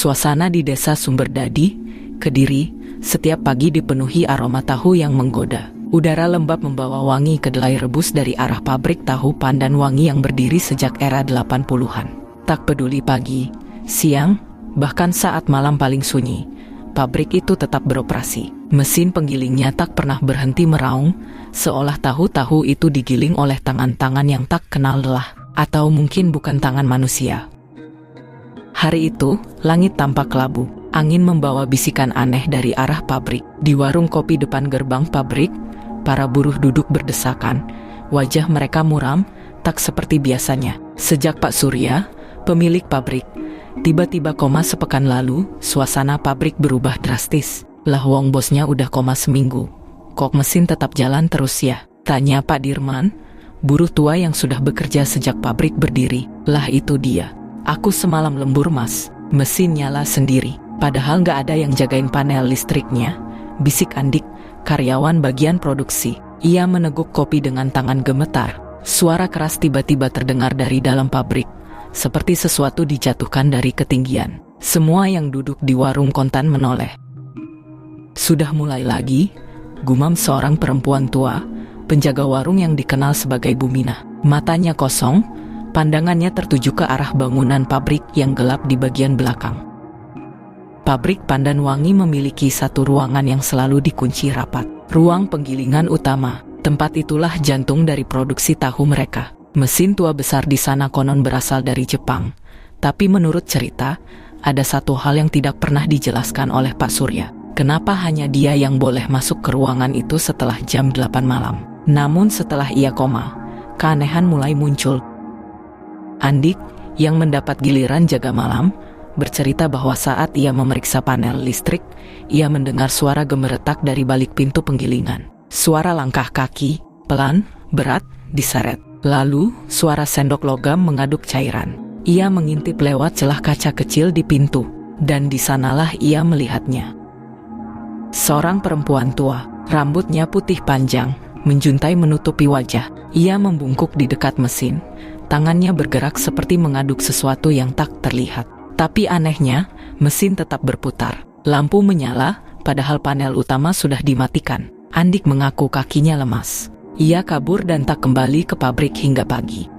Suasana di desa Sumberdadi, Kediri, setiap pagi dipenuhi aroma tahu yang menggoda. Udara lembab membawa wangi kedelai rebus dari arah pabrik tahu Pandan Wangi yang berdiri sejak era 80-an. Tak peduli pagi, siang, bahkan saat malam paling sunyi, pabrik itu tetap beroperasi. Mesin penggilingnya tak pernah berhenti meraung, seolah tahu-tahu itu digiling oleh tangan-tangan yang tak kenal lelah, atau mungkin bukan tangan manusia. Hari itu, langit tampak kelabu. Angin membawa bisikan aneh dari arah pabrik. Di warung kopi depan gerbang pabrik, para buruh duduk berdesakan. Wajah mereka muram, tak seperti biasanya. Sejak Pak Surya, pemilik pabrik, tiba-tiba koma sepekan lalu, suasana pabrik berubah drastis. Lah wong bosnya udah koma seminggu. Kok mesin tetap jalan terus ya? Tanya Pak Dirman, buruh tua yang sudah bekerja sejak pabrik berdiri. Lah itu dia. Aku semalam lembur mas, mesin nyala sendiri. Padahal nggak ada yang jagain panel listriknya, bisik Andik, karyawan bagian produksi. Ia meneguk kopi dengan tangan gemetar. Suara keras tiba-tiba terdengar dari dalam pabrik, seperti sesuatu dijatuhkan dari ketinggian. Semua yang duduk di warung kontan menoleh. Sudah mulai lagi, gumam seorang perempuan tua, penjaga warung yang dikenal sebagai Bu Minah. Matanya kosong, pandangannya tertuju ke arah bangunan pabrik yang gelap di bagian belakang. Pabrik Pandan Wangi memiliki satu ruangan yang selalu dikunci rapat. Ruang penggilingan utama. Tempat itulah jantung dari produksi tahu mereka. Mesin tua besar di sana konon berasal dari Jepang. Tapi menurut cerita, ada satu hal yang tidak pernah dijelaskan oleh Pak Surya. Kenapa hanya dia yang boleh masuk ke ruangan itu setelah jam 8 malam? Namun setelah ia koma, keanehan mulai muncul. Andik, yang mendapat giliran jaga malam, bercerita bahwa saat ia memeriksa panel listrik, ia mendengar suara gemeretak dari balik pintu penggilingan. Suara langkah kaki, pelan, berat, diseret. Lalu, suara sendok logam mengaduk cairan. Ia mengintip lewat celah kaca kecil di pintu, dan di sanalah ia melihatnya. Seorang perempuan tua, rambutnya putih panjang, menjuntai menutupi wajah. Ia membungkuk di dekat mesin, tangannya bergerak seperti mengaduk sesuatu yang tak terlihat. Tapi anehnya, mesin tetap berputar. Lampu menyala, padahal panel utama sudah dimatikan. Andik mengaku kakinya lemas. Ia kabur dan tak kembali ke pabrik hingga pagi.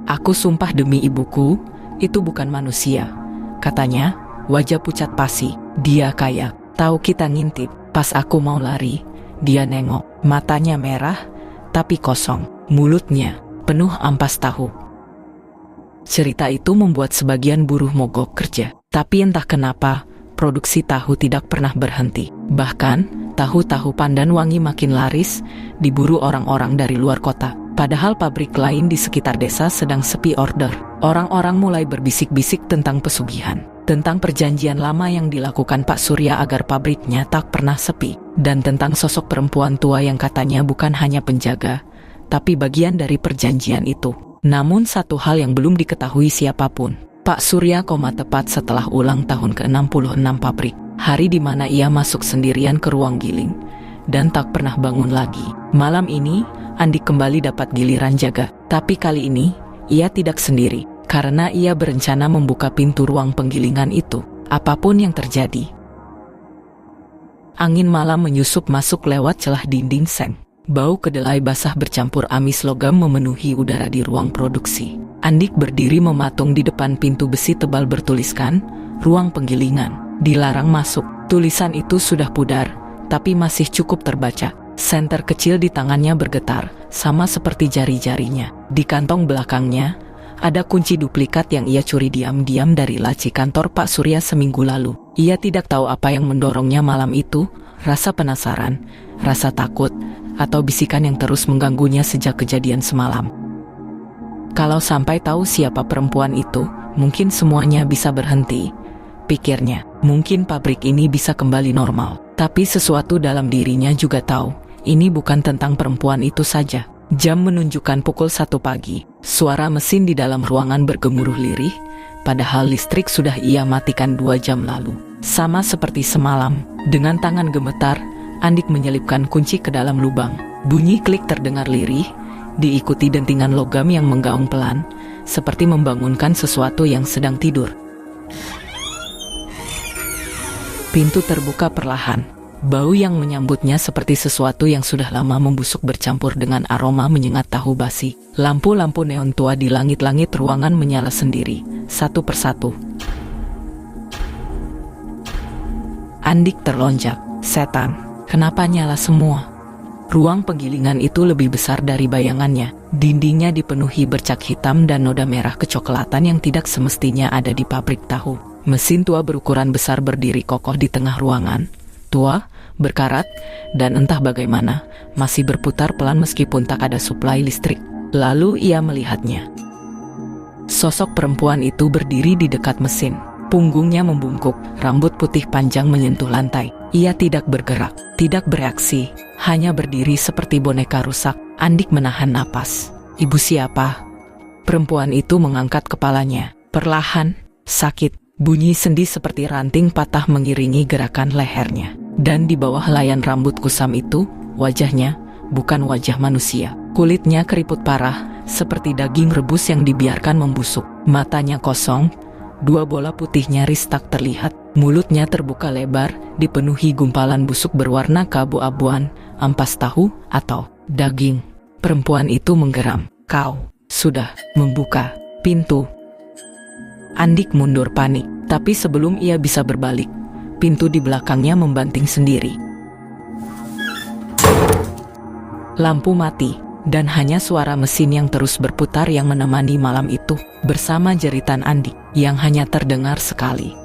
Aku sumpah demi ibuku, itu bukan manusia. Katanya, wajah pucat pasi. Dia kaya, tahu kita ngintip. Pas aku mau lari, dia nengok. Matanya merah, tapi kosong. Mulutnya penuh ampas tahu. Cerita itu membuat sebagian buruh mogok kerja. Tapi entah kenapa, produksi tahu tidak pernah berhenti. Bahkan, tahu-tahu Pandan Wangi makin laris, diburu orang-orang dari luar kota. Padahal pabrik lain di sekitar desa sedang sepi order. Orang-orang mulai berbisik-bisik tentang pesugihan. Tentang perjanjian lama yang dilakukan Pak Surya agar pabriknya tak pernah sepi. Dan tentang sosok perempuan tua yang katanya bukan hanya penjaga, tapi bagian dari perjanjian itu. Namun satu hal yang belum diketahui siapapun. Pak Surya koma tepat setelah ulang tahun ke-66 pabrik. Hari di mana ia masuk sendirian ke ruang giling dan tak pernah bangun lagi. Malam ini, Andik kembali dapat giliran jaga. Tapi kali ini, ia tidak sendiri. Karena ia berencana membuka pintu ruang penggilingan itu. Apapun yang terjadi. Angin malam menyusup masuk lewat celah dinding seng. Bau kedelai basah bercampur amis logam memenuhi udara di ruang produksi. Andik berdiri mematung di depan pintu besi tebal bertuliskan, ruang penggilingan, dilarang masuk. Tulisan itu sudah pudar, tapi masih cukup terbaca. Senter kecil di tangannya bergetar, sama seperti jari-jarinya. Di kantong belakangnya, ada kunci duplikat yang ia curi diam-diam dari laci kantor Pak Surya seminggu lalu. Ia tidak tahu apa yang mendorongnya malam itu, rasa penasaran, rasa takut, atau bisikan yang terus mengganggunya sejak kejadian semalam. Kalau sampai tahu siapa perempuan itu, mungkin semuanya bisa berhenti, pikirnya. Mungkin pabrik ini bisa kembali normal. Tapi sesuatu dalam dirinya juga tahu, ini bukan tentang perempuan itu saja. Jam menunjukkan pukul 1 pagi. Suara mesin di dalam ruangan bergemuruh lirih, padahal listrik sudah ia matikan 2 jam lalu. Sama seperti semalam, dengan tangan gemetar, Andik menyelipkan kunci ke dalam lubang. Bunyi klik terdengar lirih, diikuti dentingan logam yang menggaung pelan, seperti membangunkan sesuatu yang sedang tidur. Pintu terbuka perlahan. Bau yang menyambutnya seperti sesuatu yang sudah lama membusuk bercampur dengan aroma menyengat tahu basi. Lampu-lampu neon tua di langit-langit ruangan menyala sendiri, satu persatu. Andik terlonjak. Setan, kenapa nyala semua? Ruang penggilingan itu lebih besar dari bayangannya. Dindingnya dipenuhi bercak hitam dan noda merah kecoklatan yang tidak semestinya ada di pabrik tahu. Mesin tua berukuran besar berdiri kokoh di tengah ruangan. Tua, berkarat, dan entah bagaimana, masih berputar pelan meskipun tak ada suplai listrik. Lalu ia melihatnya. Sosok perempuan itu berdiri di dekat mesin. Punggungnya membungkuk, rambut putih panjang menyentuh lantai. Ia tidak bergerak, tidak bereaksi, hanya berdiri seperti boneka rusak. Andik menahan napas. Ibu siapa? Perempuan itu mengangkat kepalanya. Perlahan, sakit. Bunyi sendi seperti ranting patah mengiringi gerakan lehernya. Dan di bawah layan rambut kusam itu, wajahnya bukan wajah manusia. Kulitnya keriput parah, seperti daging rebus yang dibiarkan membusuk. Matanya kosong, dua bola putih nyaris tak terlihat. Mulutnya terbuka lebar, dipenuhi gumpalan busuk berwarna keabu-abuan, ampas tahu atau daging. Perempuan itu menggeram. Kau sudah membuka pintu. Andik mundur panik, tapi sebelum ia bisa berbalik, pintu di belakangnya membanting sendiri. Lampu mati, dan hanya suara mesin yang terus berputar yang menemani malam itu, bersama jeritan Andik yang hanya terdengar sekali.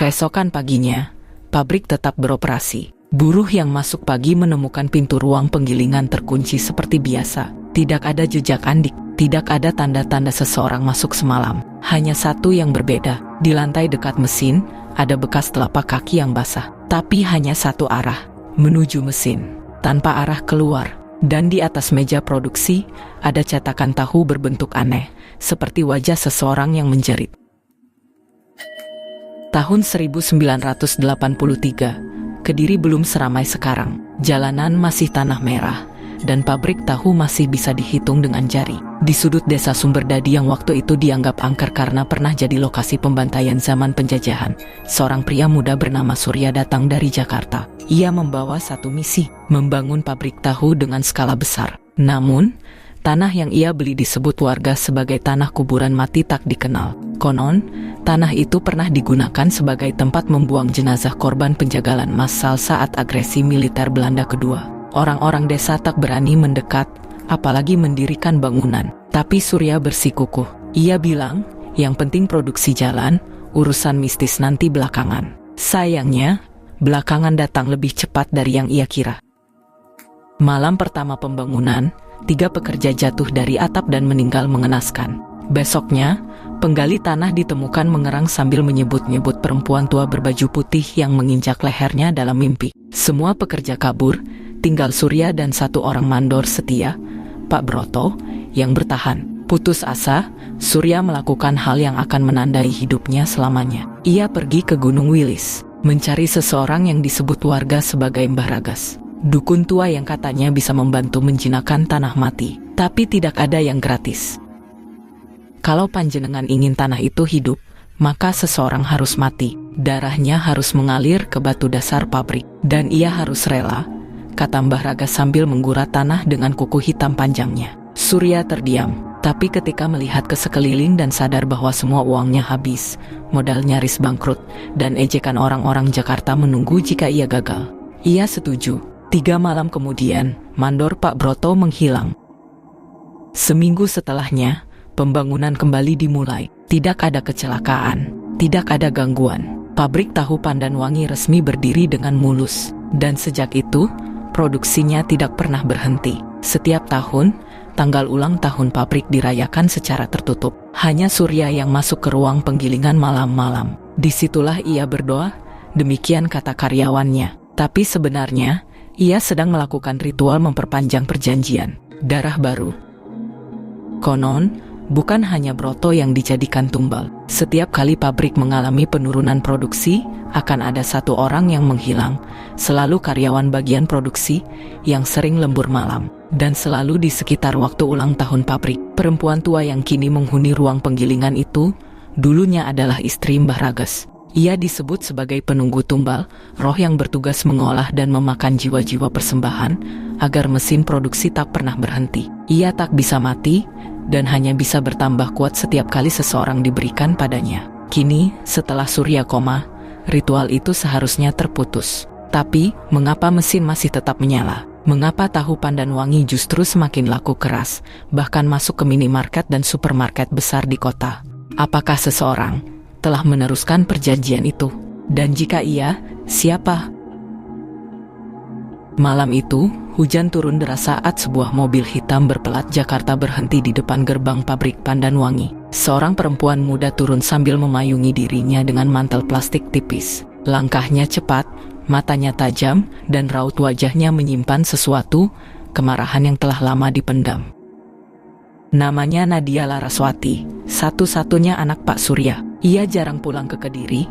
Keesokan paginya, pabrik tetap beroperasi. Buruh yang masuk pagi menemukan pintu ruang penggilingan terkunci seperti biasa. Tidak ada jejak Andik. Tidak ada tanda-tanda seseorang masuk semalam. Hanya satu yang berbeda. Di lantai dekat mesin, ada bekas telapak kaki yang basah. Tapi hanya satu arah, menuju mesin, tanpa arah keluar. Dan di atas meja produksi, ada cetakan tahu berbentuk aneh, seperti wajah seseorang yang menjerit. Tahun 1983, Kediri belum seramai sekarang. Jalanan masih tanah merah, dan pabrik tahu masih bisa dihitung dengan jari. Di sudut desa Sumberdadi yang waktu itu dianggap angker karena pernah jadi lokasi pembantaian zaman penjajahan, seorang pria muda bernama Surya datang dari Jakarta. Ia membawa satu misi, membangun pabrik tahu dengan skala besar. Namun, tanah yang ia beli disebut warga sebagai tanah kuburan mati tak dikenal. Konon, tanah itu pernah digunakan sebagai tempat membuang jenazah korban penjagalan massal saat agresi militer Belanda kedua. Orang-orang desa tak berani mendekat, apalagi mendirikan bangunan. Tapi Surya bersikukuh. Ia bilang, yang penting produksi jalan, urusan mistis nanti belakangan. Sayangnya, belakangan datang lebih cepat dari yang ia kira. Malam pertama pembangunan, 3 pekerja jatuh dari atap dan meninggal mengenaskan. Besoknya, penggali tanah ditemukan mengerang sambil menyebut-nyebut perempuan tua berbaju putih yang menginjak lehernya dalam mimpi. Semua pekerja kabur, tinggal Surya dan satu orang mandor setia, Pak Broto, yang bertahan. Putus asa, Surya melakukan hal yang akan menandai hidupnya selamanya. Ia pergi ke Gunung Wilis, mencari seseorang yang disebut warga sebagai Mbah Ragas. Dukun tua yang katanya bisa membantu menjinakkan tanah mati, tapi tidak ada yang gratis. Kalau panjenengan ingin tanah itu hidup, maka seseorang harus mati. Darahnya harus mengalir ke batu dasar pabrik, dan ia harus rela, kata Mbah Ragas sambil menggurat tanah dengan kuku hitam panjangnya. Surya terdiam, tapi ketika melihat ke sekeliling dan sadar bahwa semua uangnya habis, modal nyaris bangkrut, dan ejekan orang-orang Jakarta menunggu jika ia gagal, ia setuju. 3 malam kemudian, mandor Pak Broto menghilang. Seminggu setelahnya, pembangunan kembali dimulai. Tidak ada kecelakaan, tidak ada gangguan. Pabrik tahu Pandanwangi resmi berdiri dengan mulus, dan sejak itu, produksinya tidak pernah berhenti. Setiap tahun, tanggal ulang tahun pabrik dirayakan secara tertutup. Hanya Surya yang masuk ke ruang penggilingan malam-malam. Disitulah ia berdoa, demikian kata karyawannya. Tapi sebenarnya, ia sedang melakukan ritual memperpanjang perjanjian. Darah baru. Konon, bukan hanya Broto yang dijadikan tumbal. Setiap kali pabrik mengalami penurunan produksi, akan ada satu orang yang menghilang. Selalu karyawan bagian produksi, yang sering lembur malam. Dan selalu di sekitar waktu ulang tahun pabrik. Perempuan tua yang kini menghuni ruang penggilingan itu, dulunya adalah istri Mbah Rages. Ia disebut sebagai penunggu tumbal, roh yang bertugas mengolah dan memakan jiwa-jiwa persembahan, agar mesin produksi tak pernah berhenti. Ia tak bisa mati, dan hanya bisa bertambah kuat setiap kali seseorang diberikan padanya. Kini, setelah Surya koma, ritual itu seharusnya terputus. Tapi, mengapa mesin masih tetap menyala? Mengapa tahu pandan wangi justru semakin laku keras, bahkan masuk ke minimarket dan supermarket besar di kota? Apakah seseorang telah meneruskan perjanjian itu? Dan jika iya, siapa? Malam itu, hujan turun deras saat sebuah mobil hitam berplat Jakarta berhenti di depan gerbang pabrik pandan wangi. Seorang perempuan muda turun sambil memayungi dirinya dengan mantel plastik tipis. Langkahnya cepat, matanya tajam, dan raut wajahnya menyimpan sesuatu, kemarahan yang telah lama dipendam. Namanya Nadia Laraswati, satu-satunya anak Pak Surya. Ia jarang pulang ke Kediri,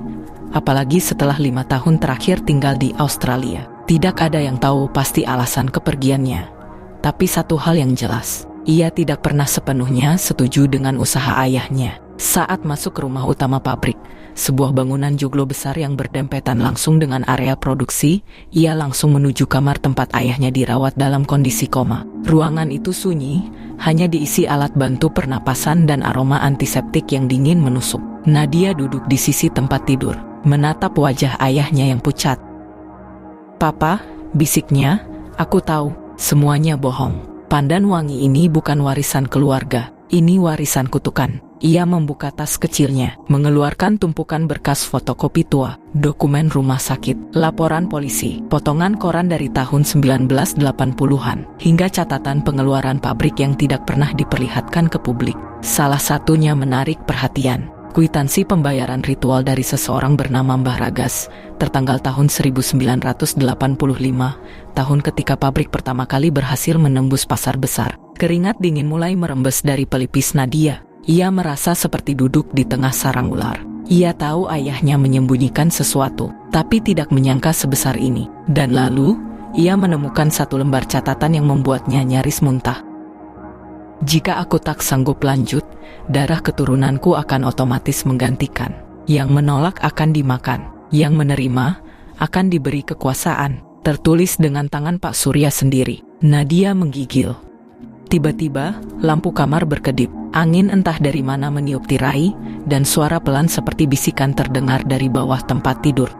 apalagi setelah 5 tahun terakhir tinggal di Australia. Tidak ada yang tahu pasti alasan kepergiannya. Tapi satu hal yang jelas, ia tidak pernah sepenuhnya setuju dengan usaha ayahnya. Saat masuk ke rumah utama pabrik, sebuah bangunan joglo besar yang berdempetan langsung dengan area produksi, ia langsung menuju kamar tempat ayahnya dirawat dalam kondisi koma. Ruangan itu sunyi, hanya diisi alat bantu pernapasan dan aroma antiseptik yang dingin menusuk. Nadia duduk di sisi tempat tidur, menatap wajah ayahnya yang pucat. "Papa," bisiknya, "aku tahu, semuanya bohong. Pandan wangi ini bukan warisan keluarga, ini warisan kutukan." Ia membuka tas kecilnya, mengeluarkan tumpukan berkas fotokopi tua, dokumen rumah sakit, laporan polisi, potongan koran dari tahun 1980-an, hingga catatan pengeluaran pabrik yang tidak pernah diperlihatkan ke publik. Salah satunya menarik perhatian. Kwitansi pembayaran ritual dari seseorang bernama Mbah Rages, tertanggal tahun 1985, tahun ketika pabrik pertama kali berhasil menembus pasar besar. Keringat dingin mulai merembes dari pelipis Nadia. Ia merasa seperti duduk di tengah sarang ular. Ia tahu ayahnya menyembunyikan sesuatu, tapi tidak menyangka sebesar ini. Dan lalu, ia menemukan satu lembar catatan yang membuatnya nyaris muntah. "Jika aku tak sanggup lanjut, darah keturunanku akan otomatis menggantikan. Yang menolak akan dimakan, yang menerima akan diberi kekuasaan." Tertulis dengan tangan Pak Surya sendiri. Nadia menggigil. Tiba-tiba, lampu kamar berkedip. Angin entah dari mana meniup tirai, dan suara pelan seperti bisikan terdengar dari bawah tempat tidur.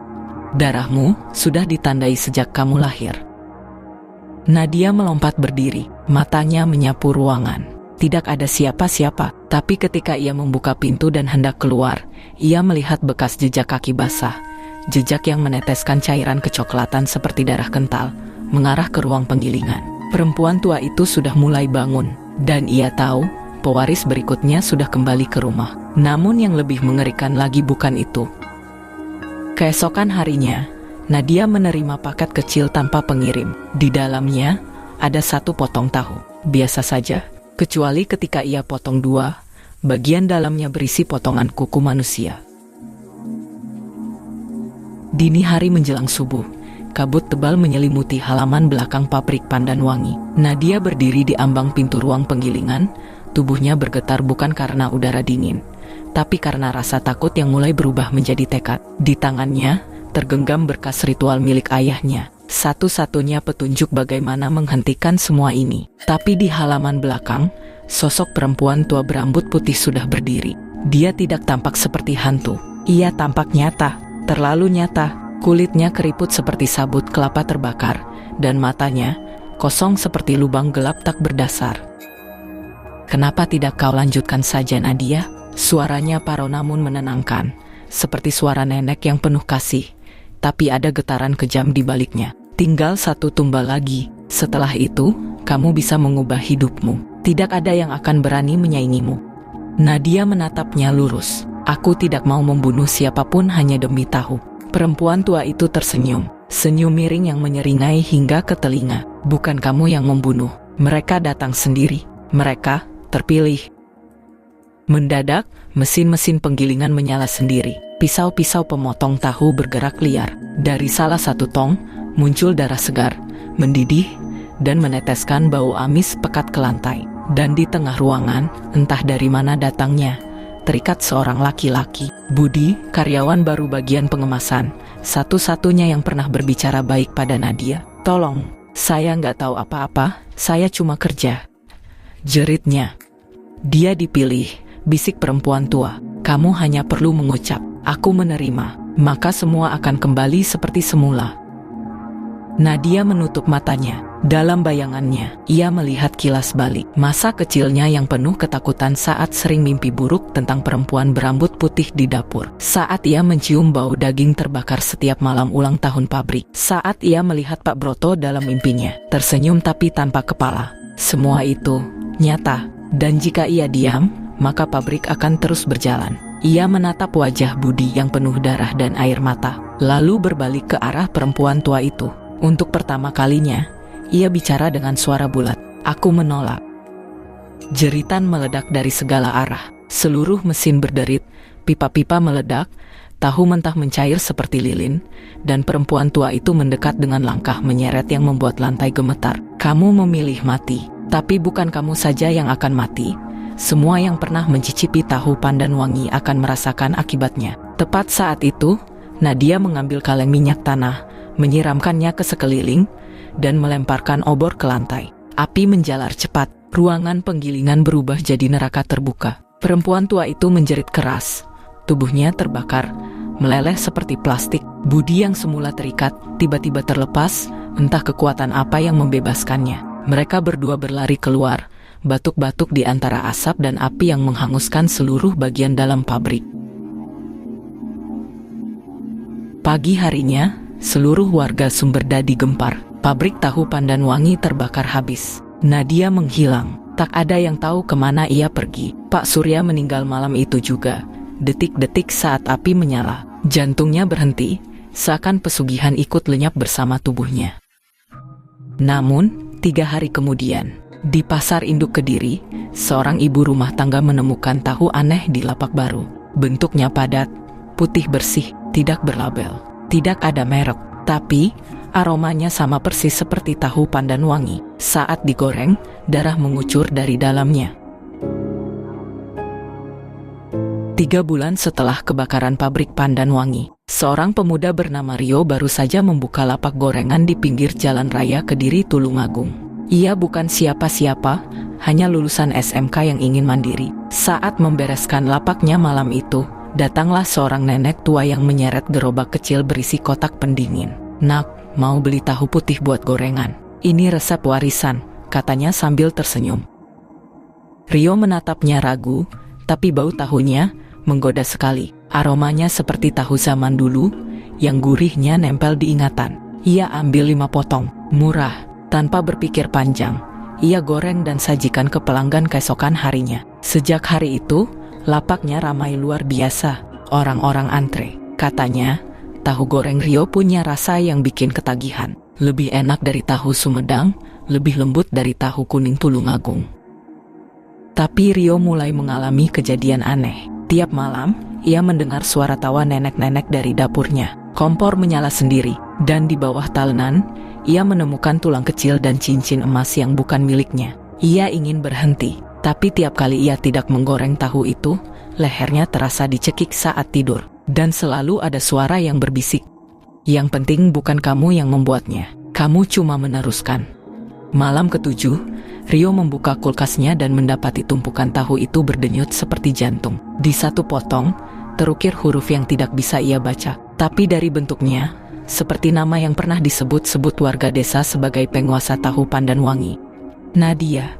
"Darahmu sudah ditandai sejak kamu lahir." Nadia melompat berdiri, matanya menyapu ruangan. Tidak ada siapa-siapa, tapi ketika ia membuka pintu dan hendak keluar, ia melihat bekas jejak kaki basah, jejak yang meneteskan cairan kecoklatan seperti darah kental, mengarah ke ruang penggilingan. Perempuan tua itu sudah mulai bangun, dan ia tahu pewaris berikutnya sudah kembali ke rumah. Namun yang lebih mengerikan lagi bukan itu. Keesokan harinya, Nadia menerima paket kecil tanpa pengirim. Di dalamnya, ada satu potong tahu. Biasa saja, kecuali ketika ia potong 2, bagian dalamnya berisi potongan kuku manusia. Dini hari menjelang subuh, kabut tebal menyelimuti halaman belakang pabrik pandan wangi. Nadia berdiri di ambang pintu ruang penggilingan. Tubuhnya bergetar bukan karena udara dingin, tapi karena rasa takut yang mulai berubah menjadi tekad. Di tangannya, tergenggam berkas ritual milik ayahnya. Satu-satunya petunjuk bagaimana menghentikan semua ini. Tapi di halaman belakang, sosok perempuan tua berambut putih sudah berdiri. Dia tidak tampak seperti hantu. Ia tampak nyata, terlalu nyata. Kulitnya keriput seperti sabut kelapa terbakar, dan matanya kosong seperti lubang gelap tak berdasar. "Kenapa tidak kau lanjutkan saja, Nadia?" Suaranya parau namun menenangkan, seperti suara nenek yang penuh kasih. Tapi ada getaran kejam di baliknya. "Tinggal satu tumbal lagi. Setelah itu, kamu bisa mengubah hidupmu. Tidak ada yang akan berani menyaingimu." Nadia menatapnya lurus. "Aku tidak mau membunuh siapapun hanya demi tahu." Perempuan tua itu tersenyum. Senyum miring yang menyeringai hingga ke telinga. "Bukan kamu yang membunuh. Mereka datang sendiri. Mereka terpilih." Mendadak, mesin-mesin penggilingan menyala sendiri. Pisau-pisau pemotong tahu bergerak liar. Dari salah satu tong, muncul darah segar, mendidih, dan meneteskan bau amis pekat ke lantai. Dan di tengah ruangan, entah dari mana datangnya, terikat seorang laki-laki. Budi, karyawan baru bagian pengemasan, satu-satunya yang pernah berbicara baik pada Nadia. "Tolong, saya nggak tahu apa-apa, saya cuma kerja," jeritnya. "Dia dipilih," bisik perempuan tua. "Kamu hanya perlu mengucap, 'Aku menerima,' maka semua akan kembali seperti semula." Nadia menutup matanya. Dalam bayangannya, ia melihat kilas balik masa kecilnya yang penuh ketakutan saat sering mimpi buruk tentang perempuan berambut putih di dapur. Saat ia mencium bau daging terbakar setiap malam ulang tahun pabrik. Saat ia melihat Pak Broto dalam mimpinya, tersenyum tapi tanpa kepala. Semua itu nyata, dan jika ia diam, maka pabrik akan terus berjalan. Ia menatap wajah Budi yang penuh darah dan air mata, lalu berbalik ke arah perempuan tua itu. Untuk pertama kalinya, ia bicara dengan suara bulat. "Aku menolak." Jeritan meledak dari segala arah. Seluruh mesin berderit, pipa-pipa meledak, tahu mentah mencair seperti lilin, dan perempuan tua itu mendekat dengan langkah menyeret yang membuat lantai gemetar. "Kamu memilih mati, tapi bukan kamu saja yang akan mati. Semua yang pernah mencicipi tahu pandan wangi akan merasakan akibatnya." Tepat saat itu, Nadia mengambil kaleng minyak tanah, menyiramkannya ke sekeliling, dan melemparkan obor ke lantai. Api menjalar cepat, ruangan penggilingan berubah jadi neraka terbuka. Perempuan tua itu menjerit keras, tubuhnya terbakar, meleleh seperti plastik. Budi yang semula terikat, tiba-tiba terlepas, entah kekuatan apa yang membebaskannya. Mereka berdua berlari keluar, batuk-batuk di antara asap dan api yang menghanguskan seluruh bagian dalam pabrik. Pagi harinya, seluruh warga Sumberdadi gempar. Pabrik tahu pandan wangi terbakar habis. Nadia menghilang. Tak ada yang tahu kemana ia pergi. Pak Surya meninggal malam itu juga. Detik-detik saat api menyala, jantungnya berhenti, seakan pesugihan ikut lenyap bersama tubuhnya. Namun, 3 hari kemudian, di Pasar Induk Kediri, seorang ibu rumah tangga menemukan tahu aneh di lapak baru. Bentuknya padat, putih bersih, tidak berlabel. Tidak ada merek, tapi aromanya sama persis seperti tahu pandan wangi. Saat digoreng, darah mengucur dari dalamnya. 3 bulan setelah kebakaran pabrik pandan wangi, seorang pemuda bernama Rio baru saja membuka lapak gorengan di pinggir Jalan Raya Kediri, Tulungagung. Ia bukan siapa-siapa, hanya lulusan SMK yang ingin mandiri. Saat membereskan lapaknya malam itu, datanglah seorang nenek tua yang menyeret gerobak kecil berisi kotak pendingin. "Nak, mau beli tahu putih buat gorengan? Ini resep warisan," katanya sambil tersenyum. Rio menatapnya ragu, tapi bau tahunya menggoda sekali. Aromanya seperti tahu zaman dulu, yang gurihnya nempel di ingatan. Ia ambil 5 potong, murah, tanpa berpikir panjang. Ia goreng dan sajikan ke pelanggan keesokan harinya. Sejak hari itu, lapaknya ramai luar biasa, orang-orang antre. Katanya, tahu goreng Rio punya rasa yang bikin ketagihan. Lebih enak dari tahu Sumedang, lebih lembut dari tahu kuning Tulungagung. Tapi Rio mulai mengalami kejadian aneh. Tiap malam, ia mendengar suara tawa nenek-nenek dari dapurnya. Kompor menyala sendiri, dan di bawah talenan, ia menemukan tulang kecil dan cincin emas yang bukan miliknya. Ia ingin berhenti, tapi tiap kali ia tidak menggoreng tahu itu, lehernya terasa dicekik saat tidur. Dan selalu ada suara yang berbisik, "Yang penting bukan kamu yang membuatnya, kamu cuma meneruskan." Malam ke-7, Rio membuka kulkasnya dan mendapati tumpukan tahu itu berdenyut seperti jantung. Di satu potong, terukir huruf yang tidak bisa ia baca, tapi dari bentuknya, seperti nama yang pernah disebut-sebut warga desa sebagai penguasa tahu pandan wangi. Nadia.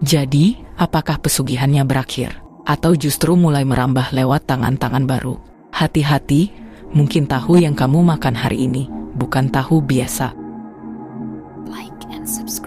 Jadi, apakah pesugihannya berakhir? Atau justru mulai merambah lewat tangan-tangan baru? Hati-hati, mungkin tahu yang kamu makan hari ini bukan tahu biasa. Like and subscribe.